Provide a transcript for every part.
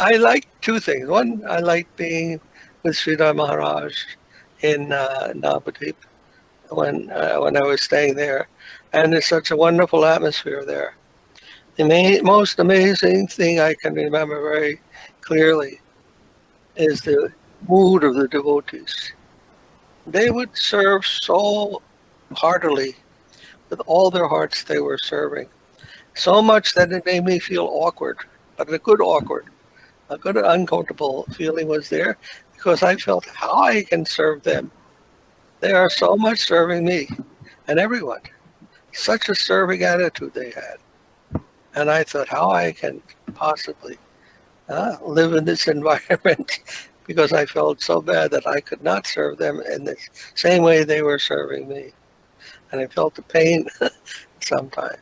I like two things. One, I like being with Sridhar Maharaj in Navadvip when I was staying there, and it's such a wonderful atmosphere there. The most amazing thing I can remember very clearly is the mood of the devotees. They would serve so heartily with all their hearts. They were serving so much that it made me feel awkward, but a good awkward. A good uncomfortable feeling was there because I felt how I can serve them. They are so much serving me and everyone. Such a serving attitude they had. And I thought how I can possibly live in this environment because I felt so bad that I could not serve them in the same way they were serving me. And I felt the pain sometimes.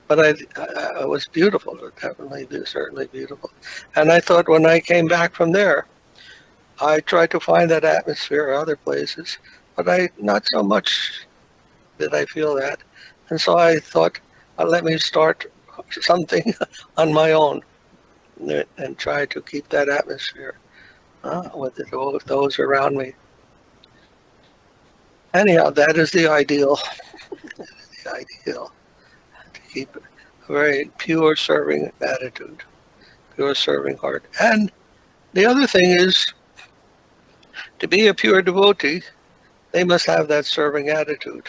But it was beautiful, definitely, certainly beautiful. And I thought when I came back from there, I tried to find that atmosphere other places, but I not so much did I feel that. And so I thought, let me start something on my own and try to keep that atmosphere with those around me. Anyhow, that is the ideal. The ideal to keep a very pure serving attitude, pure serving heart. And the other thing is to be a pure devotee, they must have that serving attitude.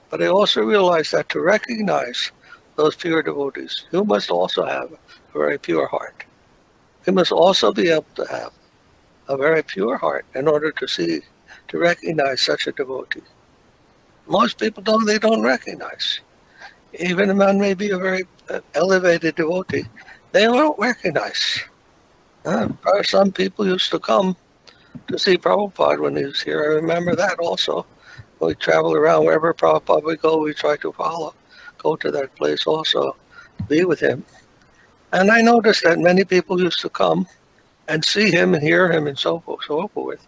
But I also realize that to recognize those pure devotees, you must also have a very pure heart. You must also be able to have a very pure heart in order to recognize such a devotee. Most people they don't recognize. Even a man may be a very elevated devotee, they don't recognize. Some people used to come to see Prabhupada when he was here. I remember that also. We travel around wherever Prabhupada we go, we try to go to that place also, to be with him. And I noticed that many people used to come and see him and hear him and so forth.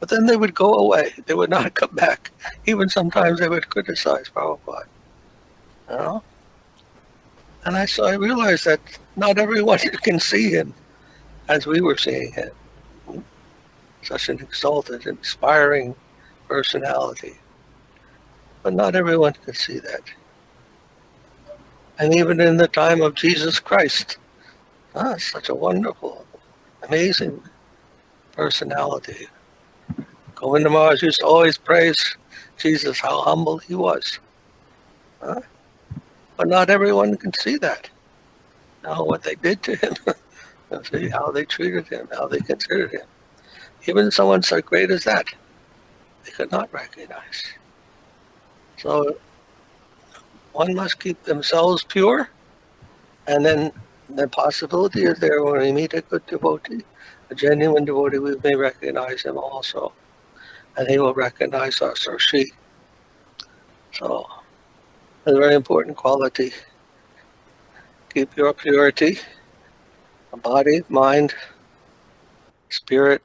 But then they would go away. They would not come back. Even sometimes they would criticize Prabhupada. You know? And I realized that not everyone can see him as we were seeing him. Such an exalted, inspiring personality. But not everyone can see that. And even in the time of Jesus Christ, such a wonderful, amazing personality. Govinda Maharaj used to always praise Jesus, how humble he was. But not everyone can see that. What they did to him, see how they treated him, how they considered him. Even someone so great as that, they could not recognize. So one must keep themselves pure, and then the possibility is there when we meet a good devotee, a genuine devotee, we may recognize him also, and he will recognize us or she. So it's a very important quality. Keep your purity, body, mind, spirit.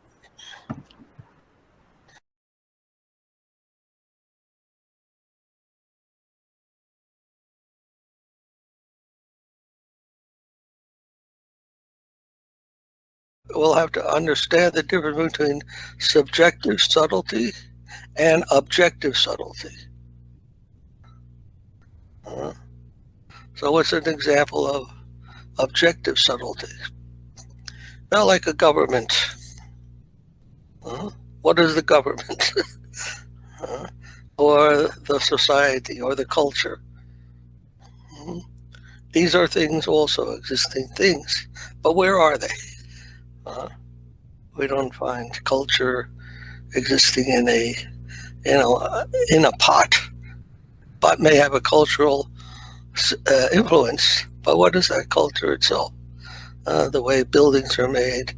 We'll have to understand the difference between subjective subtlety and objective subtlety. So what's an example of objective subtlety? Well, like a government. What is the government? Or the society or the culture? These are things also, existing things. But where are they? We don't find culture existing in a pot. Pot may have a cultural influence, but what is that culture itself? The way buildings are made,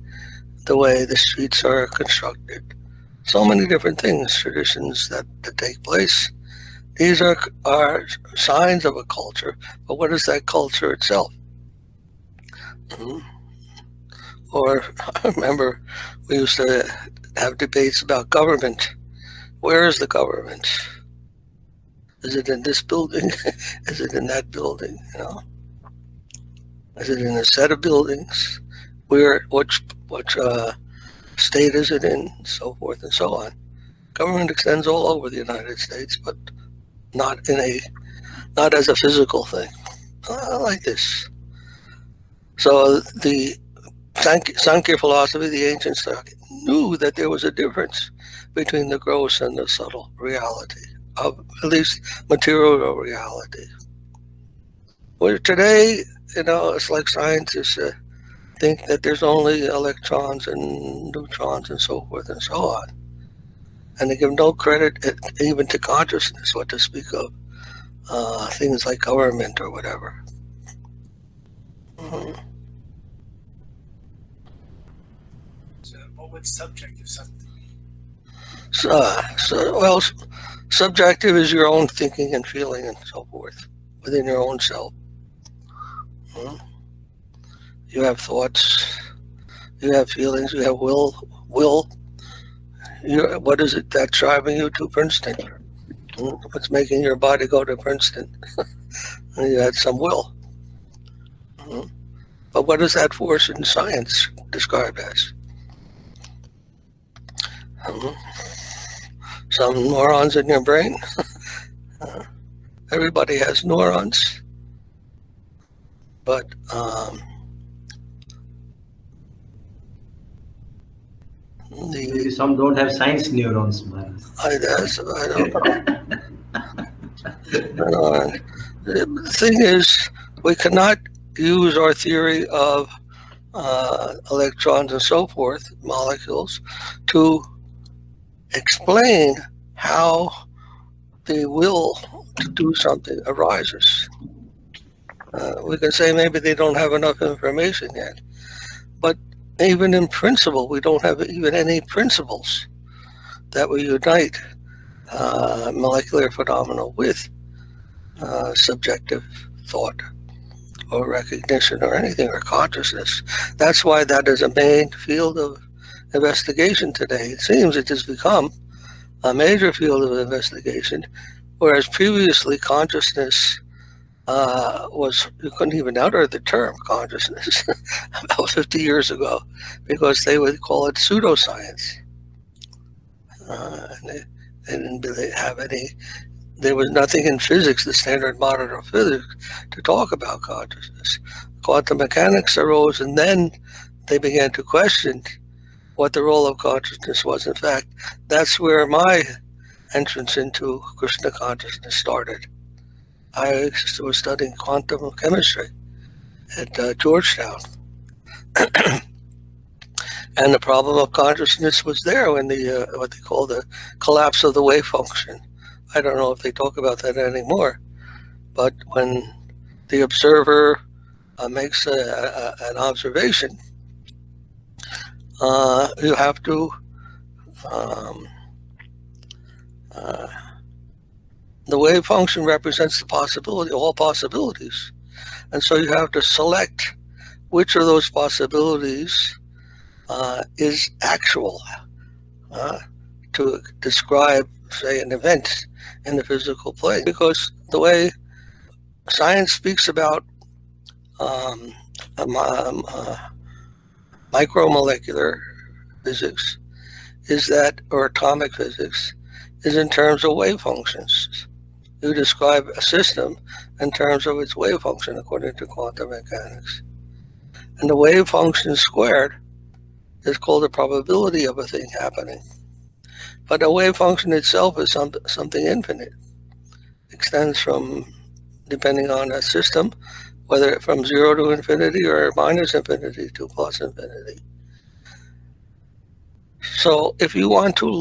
the way the streets are constructed, so many different things, traditions that take place. These are signs of a culture, but what is that culture itself? Or I remember we used to have debates about government. Where is the government? Is it in this building? Is it in that building? Is it in a set of buildings? which state is it in, so forth and so on. Government extends all over the United States, but not as a physical thing. Like this. So the Sankhya philosophy, the ancients knew that there was a difference between the gross and the subtle reality of at least material reality. Where today, it's like scientists think that there's only electrons and neutrons and so forth and so on. And they give no credit even to consciousness, what to speak of things like government or whatever. Mm-hmm. So what would subjective something mean? Well, subjective is your own thinking and feeling and so forth within your own self. Mm-hmm. You have thoughts, you have feelings, you have will. What is it that's driving you to Princeton? What's making your body go to Princeton? You had some will. But what is that force in science described as? Some neurons in your brain. Everybody has neurons. But maybe some don't have science neurons, man. I don't know. The thing is, we cannot use our theory of electrons and so forth, molecules, to explain how the will to do something arises. We can say maybe they don't have enough information yet, but even in principle, we don't have even any principles that we unite molecular phenomena with subjective thought or recognition or anything, or consciousness. That's why that is a main field of investigation today. It seems it has become a major field of investigation, whereas previously consciousness you couldn't even utter the term consciousness about 50 years ago, because they would call it pseudoscience. They didn't really have any. There was nothing in physics, the standard model of physics, to talk about consciousness. Quantum mechanics arose, and then they began to question what the role of consciousness was. In fact, that's where my entrance into Krishna consciousness started. I was studying quantum chemistry at Georgetown. And the problem of consciousness was there when the what they call the collapse of the wave function. I don't know if they talk about that anymore, but when the observer makes an observation, you have to the wave function represents the possibility, all possibilities, and so you have to select which of those possibilities is actual to describe, say, an event in the physical plane. Because the way science speaks about micromolecular physics is that, or atomic physics, is in terms of wave functions. You describe a system in terms of its wave function according to quantum mechanics. And the wave function squared is called the probability of a thing happening. But a wave function itself is something infinite. It extends from, depending on a system, whether from 0 to infinity or minus infinity to plus infinity. So if you want to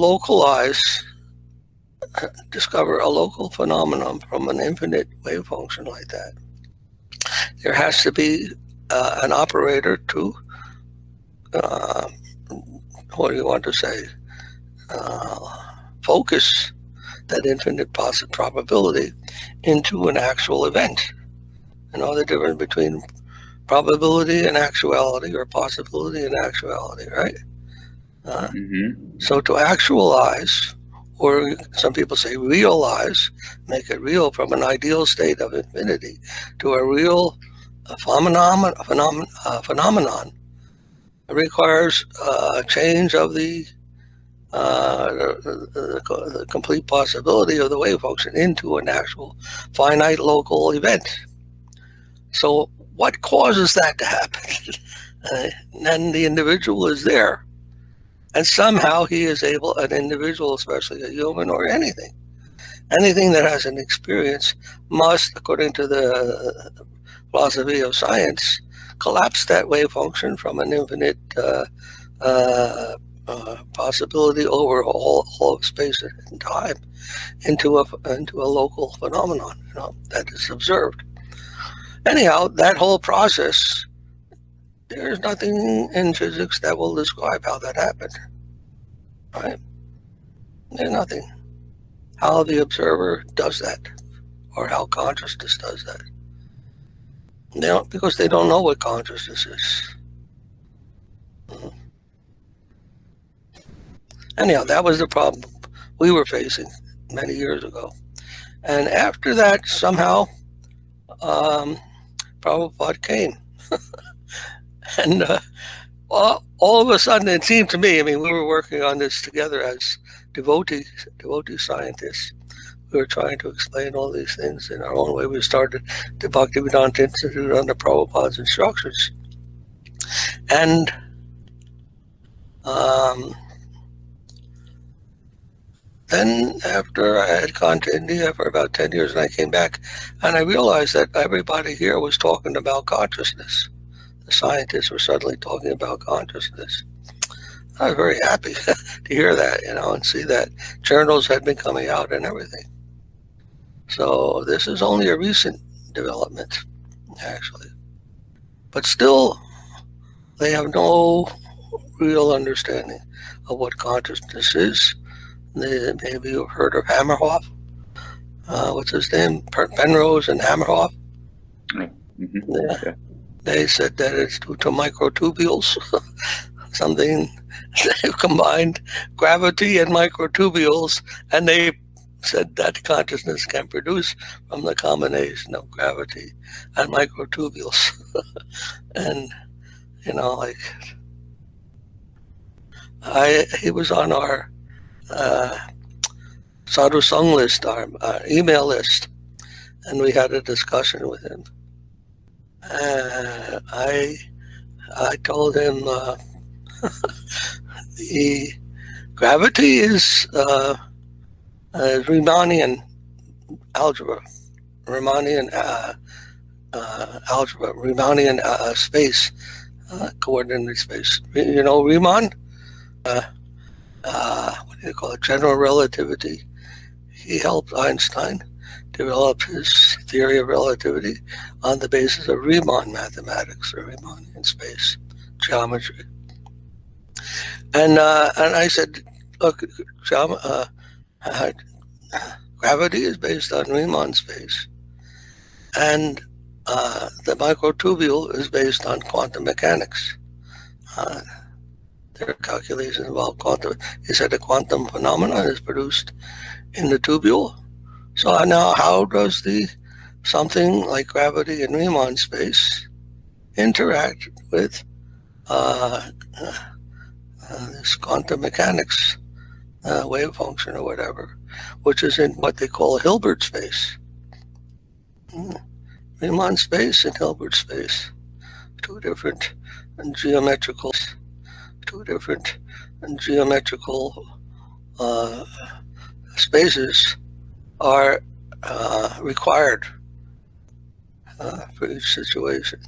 discover a local phenomenon from an infinite wave function like that, there has to be an operator to, what do you want to say, focus that infinite probability into an actual event. You know the difference between probability and actuality, or possibility and actuality, right? So to actualize, or some people say realize, make it real from an ideal state of infinity to a real phenomenon, requires a change of the complete possibility of the wave function into an actual finite local event. So what causes that to happen? And the individual is there, and somehow he is able, an individual, especially a human or anything that has an experience, must, according to the philosophy of science, collapse that wave function from an infinite possibility over all of space and time into a local phenomenon, that is observed. Anyhow, that whole process, there's nothing in physics that will describe how that happened. Right? There's nothing. How the observer does that, or how consciousness does that. Because they don't know what consciousness is. Anyhow, that was the problem we were facing many years ago. And after that, somehow, Prabhupada came. And all of a sudden, it seemed to me, we were working on this together as devotee scientists. We were trying to explain all these things in our own way. We started the Bhaktivedanta Institute under Prabhupada's instructions. And then after I had gone to India for about 10 years, and I came back, and I realized that everybody here was talking about consciousness. The scientists were suddenly talking about consciousness. I was very happy to hear that, and see that journals had been coming out and everything. So this is only a recent development, actually. But still, they have no real understanding of what consciousness is. Maybe you've heard of Hammerhoff. What's his name? Penrose and Hammerhoff. Mm-hmm. Yeah. They said that it's due to microtubules. Something, they combined gravity and microtubules, and they said that consciousness can produce from the combination of gravity and microtubules. And, he was on our Sadhu Sangh list, our email list, and we had a discussion with him. I told him the gravity is Riemannian algebra, Riemannian space, coordinate space. Riemann, what do you call it? General relativity. He helped Einstein develop his theory of relativity on the basis of Riemann mathematics, or Riemannian space geometry. And I said, look, gravity is based on Riemann space, and the microtubule is based on quantum mechanics. Their calculations involve quantum. He said the quantum phenomenon is produced in the tubule. So now, how does something like gravity in Riemann space interact with this quantum mechanics wave function or whatever, which is in what they call Hilbert space? Riemann space and Hilbert space, two different geometrical spaces are required for each situation.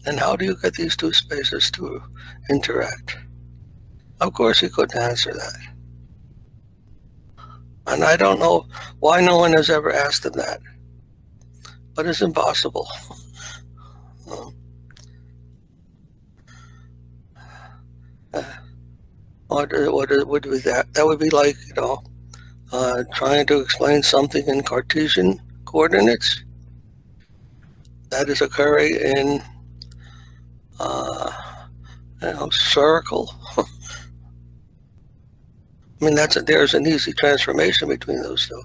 And how do you get these two spaces to interact? Of course, he couldn't answer that. And I don't know why no one has ever asked him that. But it's impossible. What would be that? That would be like, trying to explain something in Cartesian coordinates that is occurring in spherical. There's an easy transformation between those two,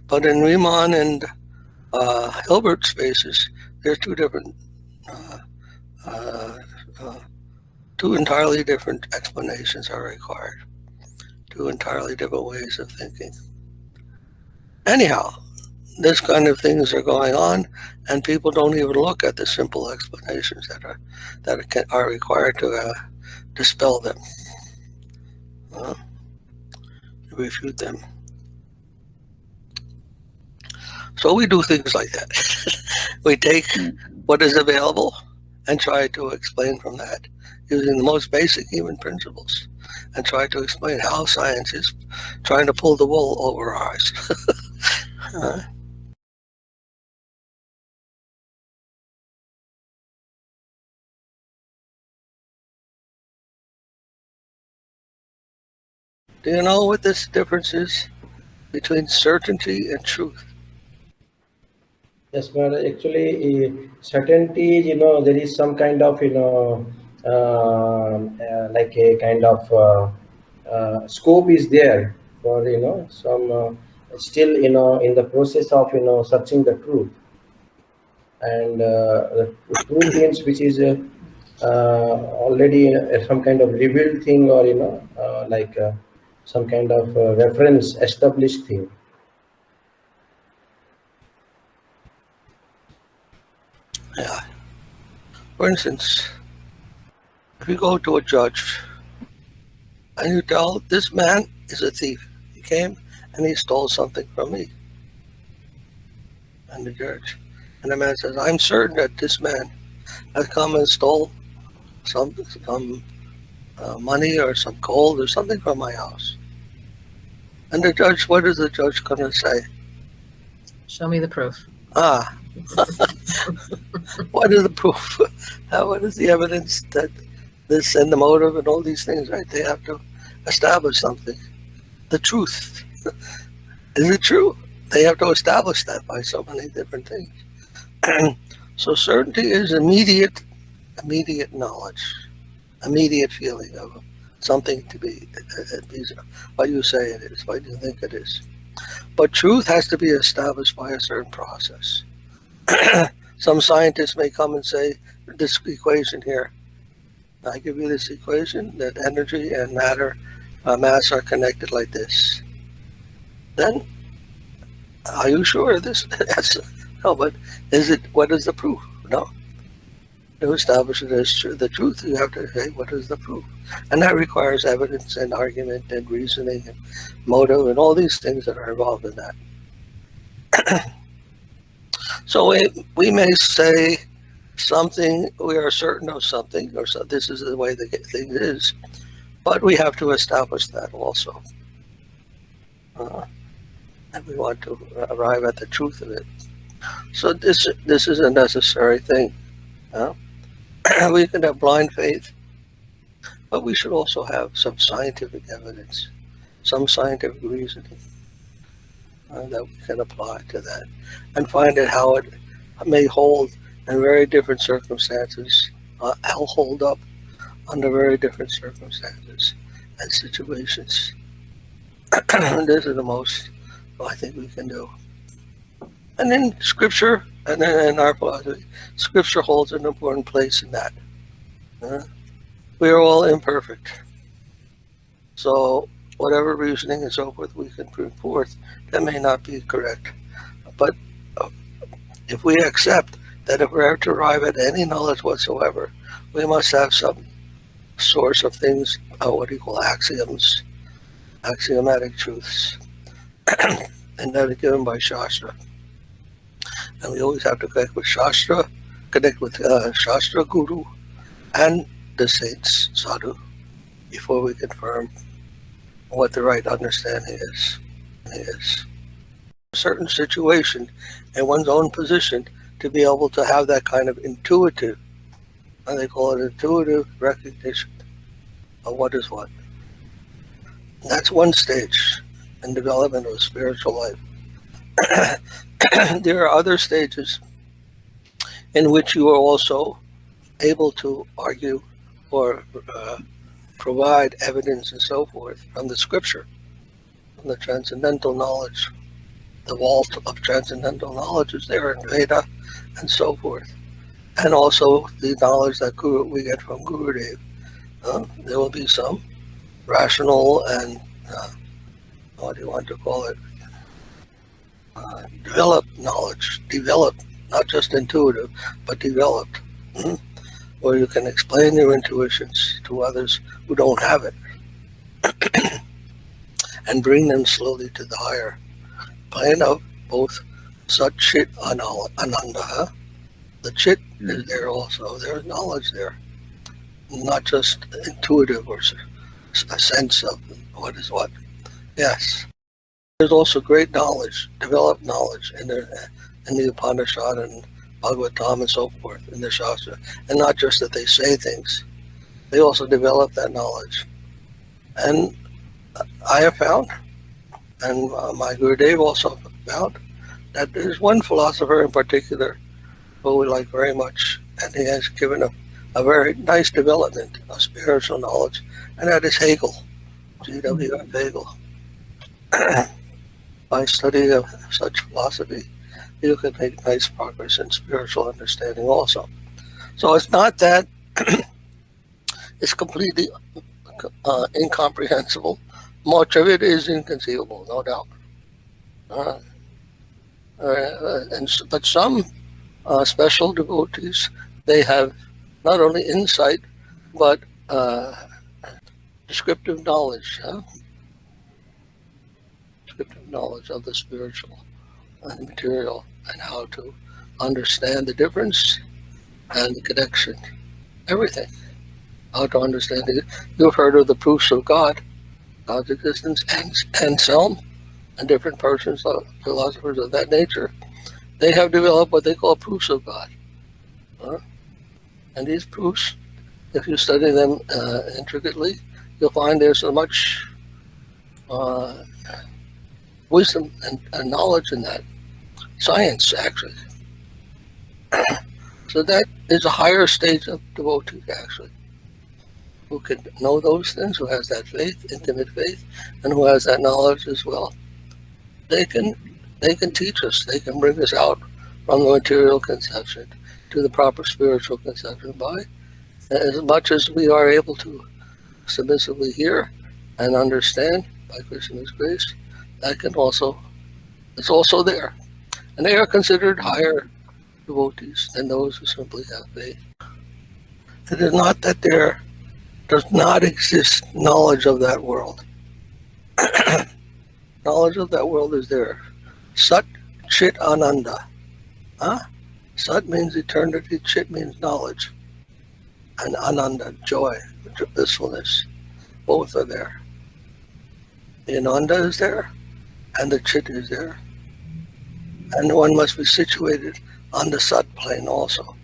but in Riemann and Hilbert spaces, there's two different Two entirely different explanations are required. Two entirely different ways of thinking. Anyhow, this kind of things are going on, and people don't even look at the simple explanations that are required to dispel them, to refute them. So we do things like that. We take what is available and try to explain from that using the most basic human principles, and try to explain how science is trying to pull the wool over our eyes. Do you know what this difference is between certainty and truth? Yes, but actually, certainty, there is some kind of, like a kind of scope is there for, some still, in the process of, searching the truth. And the truth means which is already some kind of revealed thing, or, like some kind of reference established thing. Yeah. For instance, if you go to a judge and you tell this man is a thief, he came and he stole something from me, and the judge, and the man says, I'm certain that this man has come and stole some money or some gold or something from my house. And the judge, what is the judge going to say? Show me the proof. What is the proof? What is the evidence that this and the motive and all these things, right? They have to establish something. The truth. Is it true? They have to establish that by so many different things. So certainty is immediate knowledge, immediate feeling of something to be what you say it is, what you think it is. But truth has to be established by a certain process. Some scientists may come and say, this equation here, I give you this equation that energy and matter, mass are connected like this. Then, are you sure of this? Yes. No, but what is the proof? No. To establish it as the truth, you have to say, what is the proof? And that requires evidence and argument and reasoning and motive and all these things that are involved in that. So we may say something, we are certain of something, or so this is the way the thing is, but we have to establish that also. And we want to arrive at the truth of it. So this is a necessary thing. We can have blind faith, but we should also have some scientific evidence, some scientific reasoning that we can apply to that, and find out how it may hold in very different circumstances. I'll hold up under very different circumstances and situations. This is the most I think we can do. And then Scripture, and then in our philosophy, Scripture holds an important place in that. We are all imperfect. So whatever reasoning and so forth we can bring forth, that may not be correct. But if we accept that if we're to arrive at any knowledge whatsoever, we must have some source of things, what do you call axioms, axiomatic truths, and that are given by Shastra. And we always have to connect with Shastra Guru, and the saints, sadhu, before we confirm what the right understanding is. A certain situation in one's own position to be able to have that kind of intuitive, and they call it intuitive recognition of what is what. And that's one stage in development of a spiritual life. There are other stages in which you are also able to argue or provide evidence and so forth from the scripture, from the transcendental knowledge. The vault of transcendental knowledge is there in Veda and so forth. And also the knowledge that we get from Gurudev There will be some rational and, what do you want to call it, developed knowledge, developed, not just intuitive, but developed, where you can explain your intuitions to others who don't have it and bring them slowly to the higher plane of both Sat Chit Ananda. The Chit is there also. There's knowledge there, not just intuitive or a sense of what is what. Yes. There's also great knowledge, developed knowledge in the Upanishad and Bhagavatam and so forth in the Shastra. And not just that they say things, they also develop that knowledge. And I have found, and my Gurudev also found, that there's one philosopher in particular who we like very much, and he has given a very nice development of spiritual knowledge, and that is Hegel, G.W.F. Hegel. By study of such philosophy, you can make nice progress in spiritual understanding also. So it's not that it's completely incomprehensible. Much of it is inconceivable, no doubt. But some special devotees, they have not only insight, but descriptive knowledge. Descriptive knowledge of the spiritual and material, and how to understand the difference and the connection, everything. How to understand it. You've heard of the proofs of God, God's existence, and Anselm, and different persons, philosophers of that nature. They have developed what they call proofs of God. And these proofs, if you study them intricately, you'll find there's so much wisdom and knowledge in that. Science, actually. So that is a higher stage of devotee, actually, who can know those things, who has that faith, intimate faith, and who has that knowledge as well. They can teach us. They can bring us out from the material conception to the proper spiritual conception by as much as we are able to submissively hear and understand by Krishna's grace. That can also, it's also there. And they are considered higher devotees than those who simply have faith. It is not that there does not exist knowledge of that world. Knowledge of that world is there. Sat Chit Ananda. Sat means eternity, Chit means knowledge. And Ananda, joy, blissfulness. Both are there. The Ananda is there, and the Chit is there. And one must be situated on the Sat plane also.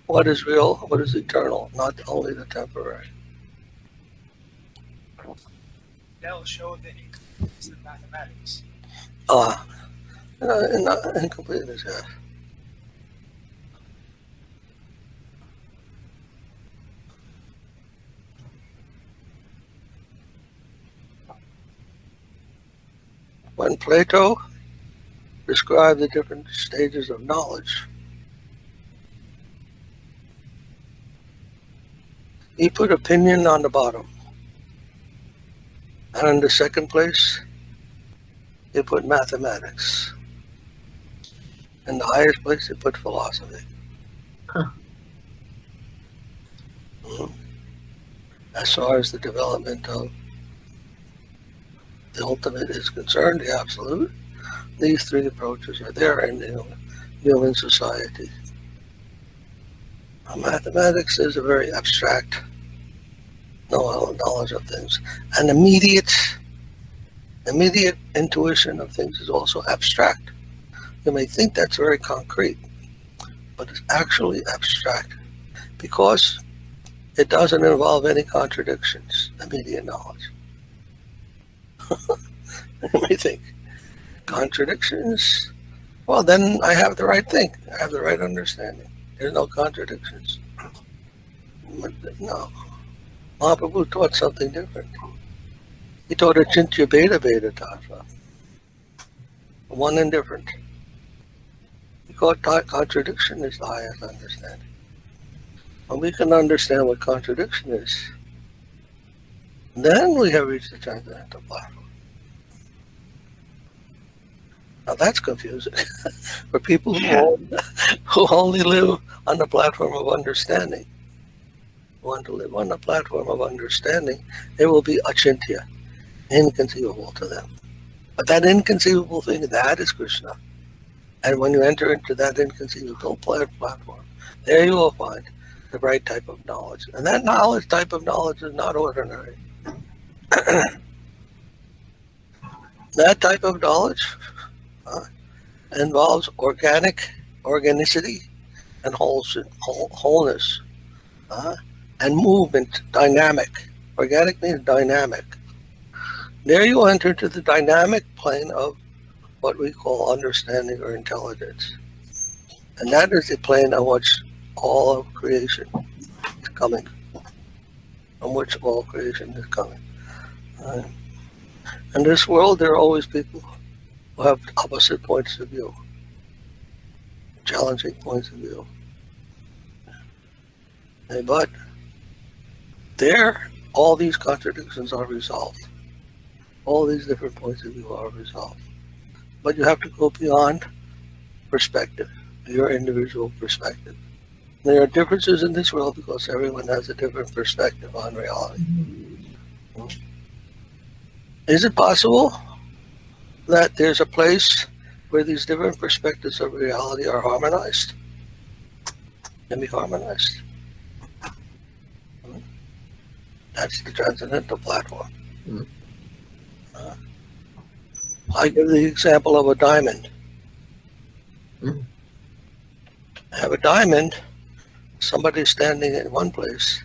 What is real, what is eternal, not only the temporary. That'll show the incompleteness of mathematics. Incompleteness, yes. When Plato described the different stages of knowledge, he put opinion on the bottom. And in the second place, he put mathematics. In the highest place, he put philosophy. As far as the development of the ultimate is concerned, the absolute, these three approaches are there in the human society. Mathematics is a very abstract knowledge of things. And immediate intuition of things is also abstract. You may think that's very concrete, but it's actually abstract because it doesn't involve any contradictions, immediate knowledge. You may think, contradictions? Well, then I have the right thing. I have the right understanding. There's no contradictions. But no. Mahaprabhu taught something different. He taught a Chintya Beta Beta Tattva. One and different. He called contradiction is the highest understanding. when we can understand what contradiction is, then we have reached the transcendental platform. Now that's confusing for people who only live on the platform of understanding. Who want to live on the platform of understanding, it will be achintya, inconceivable to them. But that inconceivable thing, that is Krishna. And when you enter into that inconceivable platform, there you will find the right type of knowledge. And that type of knowledge is not ordinary. That type of knowledge involves organicity, and wholeness, and movement, dynamic. Organic means dynamic. There you enter into the dynamic plane of what we call understanding or intelligence. And that is the plane on which all of creation is coming. From which all creation is coming. In this world, there are always people who have opposite points of view, challenging points of view. But there, all these contradictions are resolved. All these different points of view are resolved. But you have to go beyond perspective, your individual perspective. There are differences in this world because everyone has a different perspective on reality. Is it possible that there's a place where these different perspectives of reality are harmonized? Can be harmonized. That's the transcendental platform. I give the example of a diamond. Have a diamond, somebody standing in one place,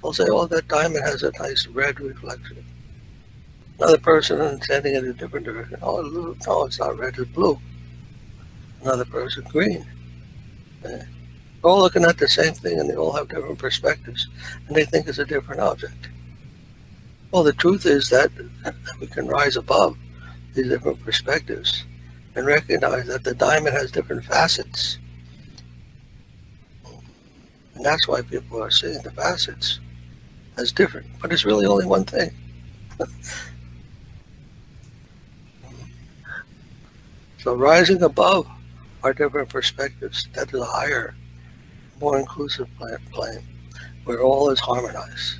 will say, oh, that diamond has a nice red reflection. Another person standing in a different direction, oh, no, it's not red, it's blue. Another person, green. They're all looking at the same thing and they all have different perspectives and they think it's a different object. Well, the truth is that we can rise above these different perspectives and recognize that the diamond has different facets. And that's why people are seeing the facets as different, but it's really only one thing. So rising above our different perspectives, that is a higher, more inclusive plane where all is harmonized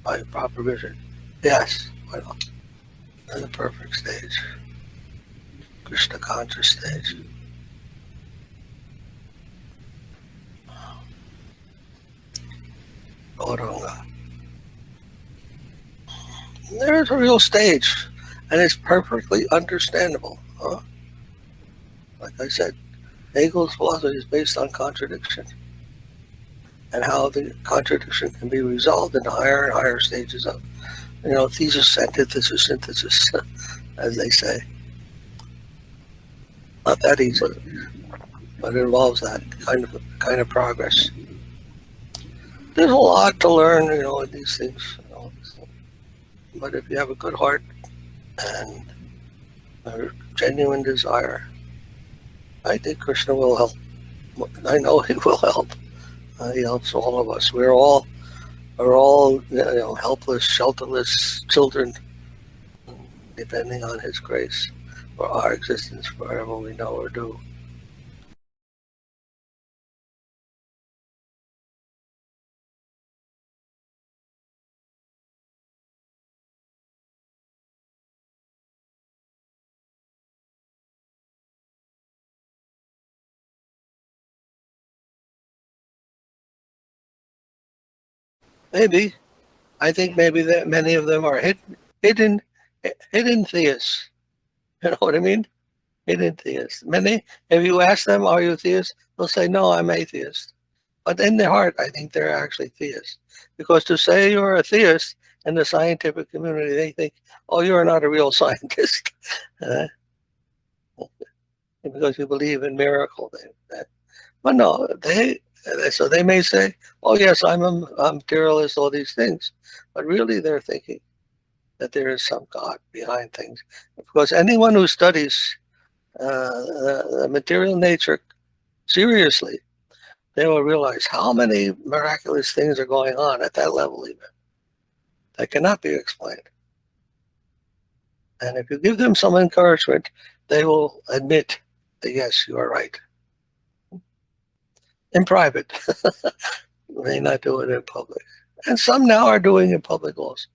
by proper vision. Yes, why not? In the perfect stage, Krishna conscious stage. Gauranga. There's a real stage, and it's perfectly understandable. Like I said, Hegel's philosophy is based on contradiction and how the contradiction can be resolved in higher and higher stages of, thesis, antithesis, synthesis, as they say. Not that easy, but it involves that kind of progress. There's a lot to learn, in these things. But if you have a good heart and a genuine desire, I think Krishna will help. I know he will help. He helps all of us. We're all helpless, shelterless children, depending on his grace for our existence, wherever we know or do. Maybe. I think maybe that many of them are hidden theists. You know what I mean? Hidden theists. Many, if you ask them, are you a theist? They'll say, no, I'm atheist. But in their heart, I think they're actually theists. Because to say you're a theist in the scientific community, they think, oh, you're not a real scientist. Because you believe in miracle. But no, so they may say, oh, yes, I'm a materialist, all these things. But really, they're thinking that there is some God behind things. Because anyone who studies the material nature seriously they will realize how many miraculous things are going on at that level even that cannot be explained. And if you give them some encouragement, they will admit that yes, you are right. In private, they may not do it in public. And some now are doing it in public also.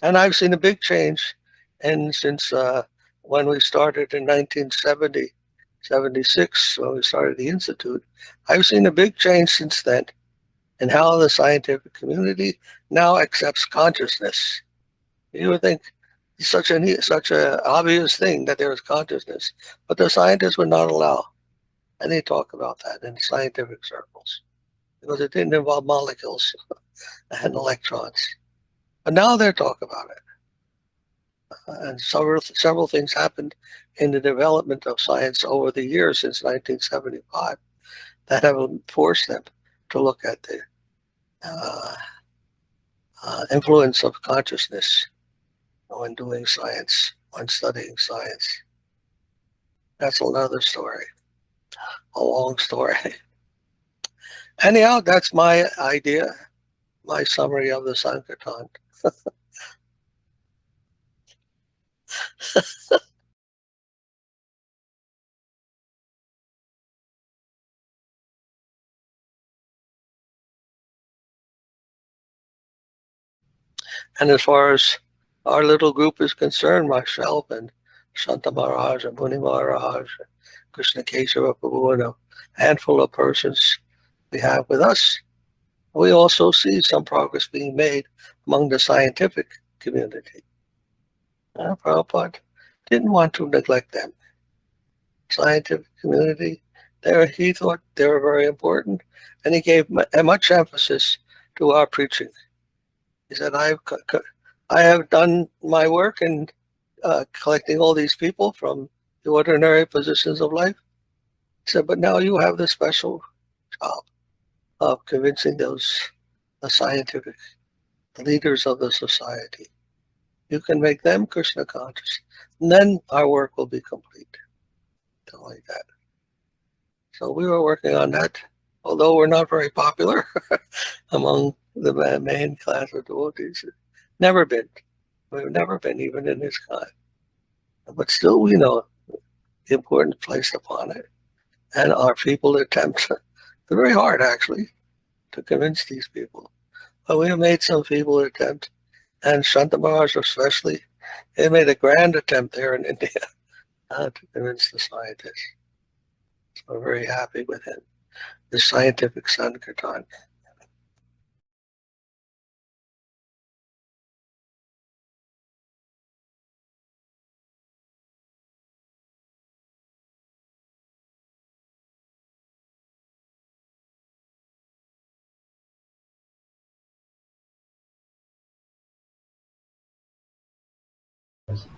And I've seen a big change. And since when we started in 1970, 76, when we started the Institute, I've seen a big change since then in how the scientific community now accepts consciousness. You would think it's such a obvious thing that there is consciousness, but the scientists would not allow any talk about that in scientific circles because it didn't involve molecules and electrons. But now they're talking about it. And several things happened in the development of science over the years since 1975 that have forced them to look at the influence of consciousness when doing science, when studying science. That's another story, a long story. Anyhow, that's my idea, my summary of the Sankirtan. And as far as our little group is concerned, myself and Shanta Maharaj and Muni Maharaj, Krishna Kesava Prabhu, and a handful of persons we have with us, we also see some progress being made among the scientific community. Prabhupada didn't want to neglect them. Scientific community, he thought they were very important, and he gave much emphasis to our preaching. He said, I have done my work in collecting all these people from the ordinary positions of life. He said, but now you have the special job of convincing the scientific leaders of the society. You can make them Krishna conscious, and then our work will be complete. Something like that. So we were working on that, although we're not very popular among the main class of devotees. Never been. We've never been even in this kind. But still we know the importance placed upon it. And our people attempt, they're very hard actually, to convince these people. But we have made some feeble attempt, and Shanta Maharaj especially, they made a grand attempt there in India to convince the scientists. So we're very happy with him, the scientific Sankirtan.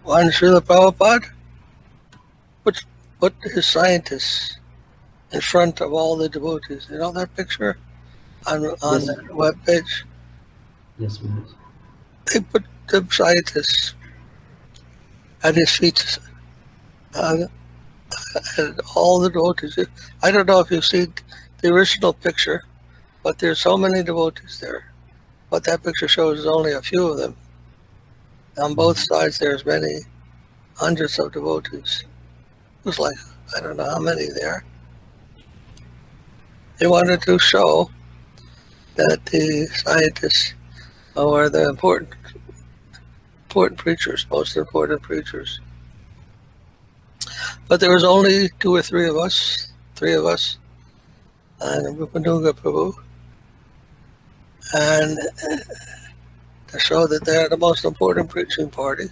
One Srila Prabhupada put his scientists in front of all the devotees. You know that picture on Yes. the webpage? Yes, Maharaj. They put the scientists at his feet. And all the devotees. I don't know if you've seen the original picture, but there's so many devotees there. What that picture shows is only a few of them. On both sides, there's many hundreds of devotees. It was like, I don't know how many there. They wanted to show that the scientists are the important preachers, most important preachers. But there was only three of us, and Rupanuga Prabhu, and to show that they're the most important preaching party.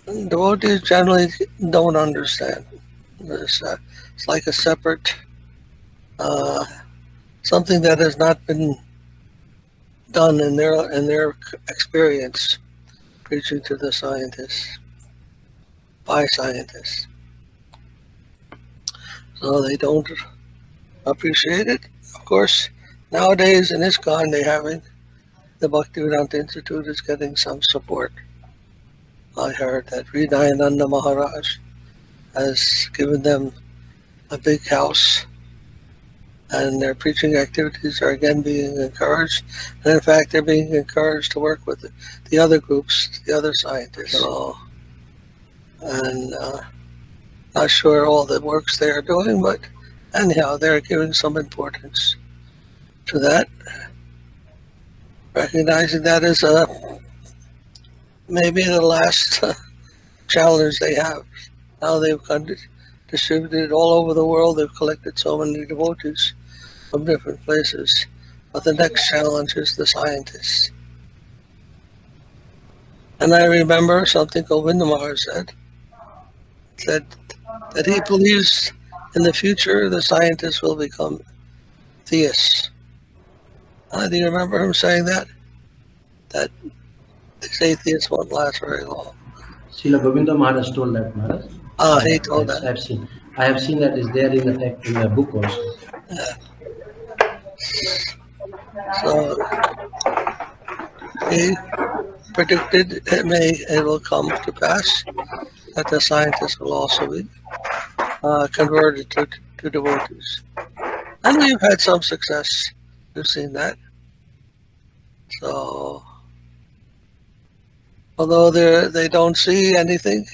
Devotees generally don't understand. It's like a separate, something that has not been done in their experience, preaching to the scientists, by scientists. So they don't appreciate it. Of course, nowadays in ISKCON, the Bhaktivedanta Institute is getting some support. I heard that Hridayananda Maharaj has given them a big house, and their preaching activities are again being encouraged. And in fact, they're being encouraged to work with the other groups, the other scientists. So, and not sure all the works they are doing, but anyhow, they're giving some importance to that, recognizing that as maybe the last challenge they have. Now they've distributed it all over the world. They've collected so many devotees from different places. But the next challenge is the scientists. And I remember something Govindamar said that he believes in the future the scientists will become theists. Do you remember him saying that? That these atheists won't last very long. Srila Govinda Maharaj told that, Maharaj. He told that. I have seen that is there in the text, in the book also. So he predicted it will come to pass that the scientists will also be converted to devotees. And we've had some success. We've seen that. So, although they don't see anything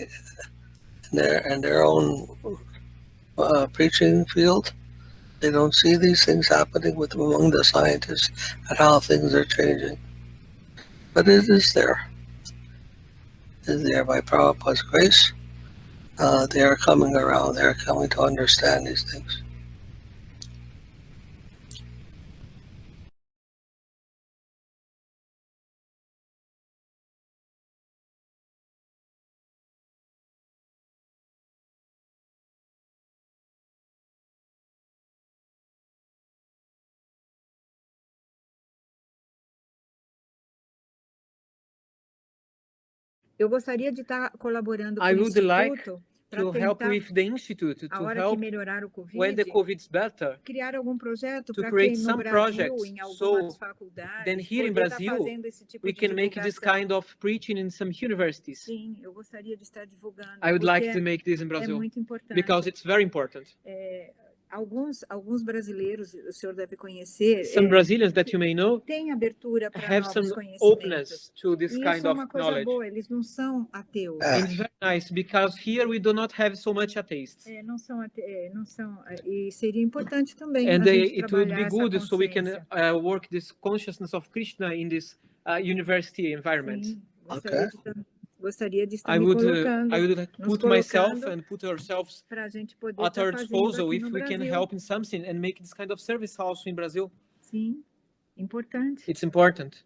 in their own preaching field, they don't see these things happening among the scientists and how things are changing. But it is there. It is there by Prabhupada's grace. They are coming around. They are coming to understand these things. Eu gostaria de estar colaborando com I o would like Instituto para to help tentar, with the institute, a to hora que help melhorar o when the Covid, COVID's better, criar algum projeto to para create que no some Brasil, projects, em so algumas then faculdades, here in poder estar Brazil, fazendo esse tipo we de can make this divulgação. kind of preaching in some universities. Sim, eu gostaria de estar divulgando, I would like porque to make this in é Brazil muito importante. because it's very important. Alguns brasileiros, o senhor deve conhecer, Some Brazilians that you may know têm abertura para have novos some conhecimentos. openness to this E kind isso é of uma coisa knowledge. boa, eles não são ateus. And it's very nice because here we do not have so much atheists. Não são, e seria importante também And a gente it would be trabalhar good essa so we can consciência. work this consciousness of Krishna in this university environment. Sim, Okay. gostaria de estar I me would colocando, put myself and put ourselves para a gente poder at our estar fazendo disposal aqui if no we can Brasil. help in something and make this kind of service also in Brazil. Sim, importante. It's important.